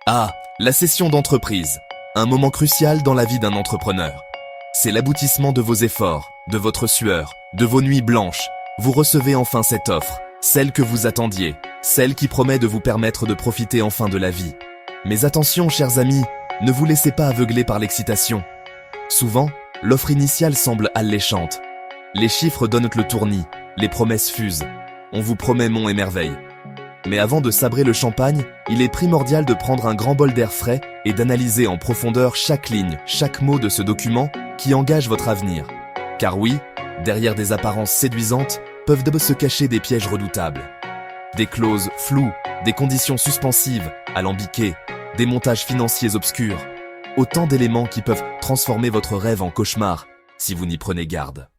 Ah, la session d'entreprise. Un moment crucial dans la vie d'un entrepreneur. C'est l'aboutissement de vos efforts, de votre sueur, de vos nuits blanches. Vous recevez enfin cette offre, celle que vous attendiez, celle qui promet de vous permettre de profiter enfin de la vie. Mais attention, chers amis, ne vous laissez pas aveugler par l'excitation. Souvent, l'offre initiale semble alléchante. Les chiffres donnent le tournis, les promesses fusent. On vous promet monts et merveilles. Mais avant de sabrer le champagne, il est primordial de prendre un grand bol d'air frais et d'analyser en profondeur chaque ligne, chaque mot de ce document qui engage votre avenir. Car oui, derrière des apparences séduisantes, peuvent se cacher des pièges redoutables. Des clauses floues, des conditions suspensives, alambiquées, des montages financiers obscurs. Autant d'éléments qui peuvent transformer votre rêve en cauchemar si vous n'y prenez garde.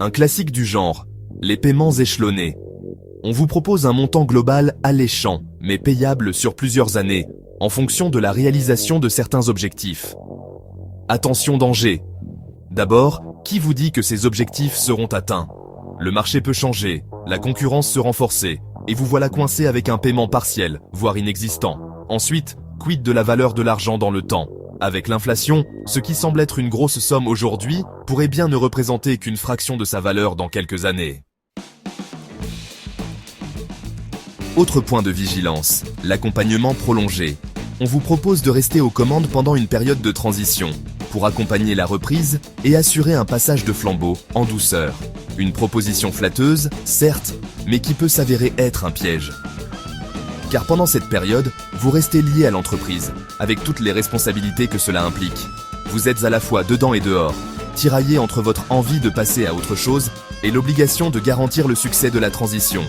Un classique du genre, les paiements échelonnés. On vous propose un montant global alléchant, mais payable sur plusieurs années, en fonction de la réalisation de certains objectifs. Attention danger. D'abord, qui vous dit que ces objectifs seront atteints? Le marché peut changer, la concurrence se renforcer, et vous voilà coincé avec un paiement partiel, voire inexistant. Ensuite, quid de la valeur de l'argent dans le temps? Avec l'inflation, ce qui semble être une grosse somme aujourd'hui pourrait bien ne représenter qu'une fraction de sa valeur dans quelques années. Autre point de vigilance, l'accompagnement prolongé. On vous propose de rester aux commandes pendant une période de transition, pour accompagner la reprise et assurer un passage de flambeau en douceur. Une proposition flatteuse, certes, mais qui peut s'avérer être un piège. Car pendant cette période, vous restez lié à l'entreprise, avec toutes les responsabilités que cela implique. Vous êtes à la fois dedans et dehors, tiraillé entre votre envie de passer à autre chose et l'obligation de garantir le succès de la transition.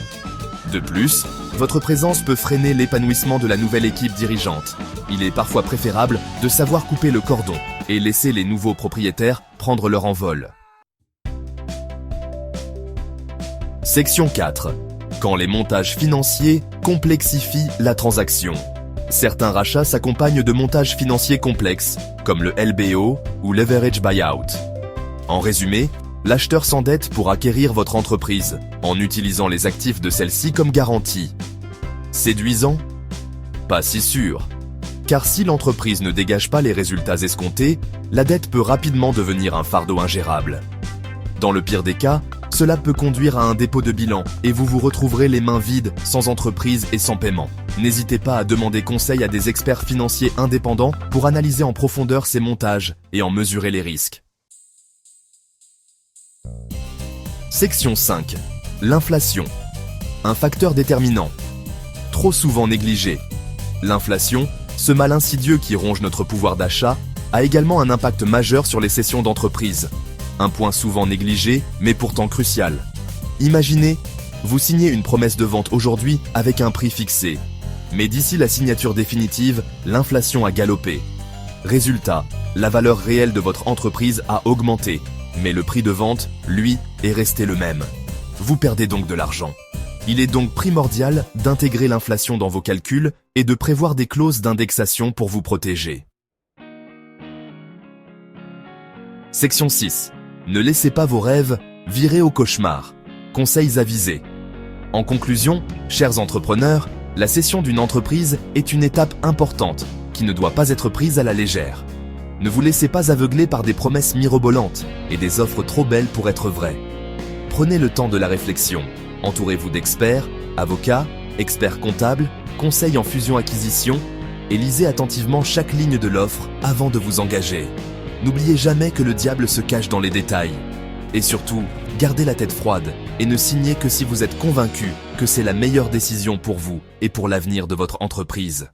De plus, votre présence peut freiner l'épanouissement de la nouvelle équipe dirigeante. Il est parfois préférable de savoir couper le cordon et laisser les nouveaux propriétaires prendre leur envol. Section 4. Quand les montages financiers complexifient la transaction. Certains rachats s'accompagnent de montages financiers complexes, comme le LBO ou Leverage Buyout. En résumé, l'acheteur s'endette pour acquérir votre entreprise, en utilisant les actifs de celle-ci comme garantie. Séduisant? Pas si sûr. Car si l'entreprise ne dégage pas les résultats escomptés, la dette peut rapidement devenir un fardeau ingérable. Dans le pire des cas, cela peut conduire à un dépôt de bilan et vous vous retrouverez les mains vides, sans entreprise et sans paiement. N'hésitez pas à demander conseil à des experts financiers indépendants pour analyser en profondeur ces montages et en mesurer les risques. Section 5. L'inflation. Un facteur déterminant. Trop souvent négligé. L'inflation, ce mal insidieux qui ronge notre pouvoir d'achat, a également un impact majeur sur les cessions d'entreprise. Un point souvent négligé, mais pourtant crucial. Imaginez, vous signez une promesse de vente aujourd'hui avec un prix fixé. Mais d'ici la signature définitive, l'inflation a galopé. Résultat, la valeur réelle de votre entreprise a augmenté, mais le prix de vente, lui, est resté le même. Vous perdez donc de l'argent. Il est donc primordial d'intégrer l'inflation dans vos calculs et de prévoir des clauses d'indexation pour vous protéger. Section 6. Ne laissez pas vos rêves virer au cauchemar. Conseils avisés. En conclusion, chers entrepreneurs, la cession d'une entreprise est une étape importante qui ne doit pas être prise à la légère. Ne vous laissez pas aveugler par des promesses mirobolantes et des offres trop belles pour être vraies. Prenez le temps de la réflexion. Entourez-vous d'experts, avocats, experts comptables, conseils en fusion-acquisition et lisez attentivement chaque ligne de l'offre avant de vous engager. N'oubliez jamais que le diable se cache dans les détails. Et surtout, gardez la tête froide et ne signez que si vous êtes convaincu que c'est la meilleure décision pour vous et pour l'avenir de votre entreprise.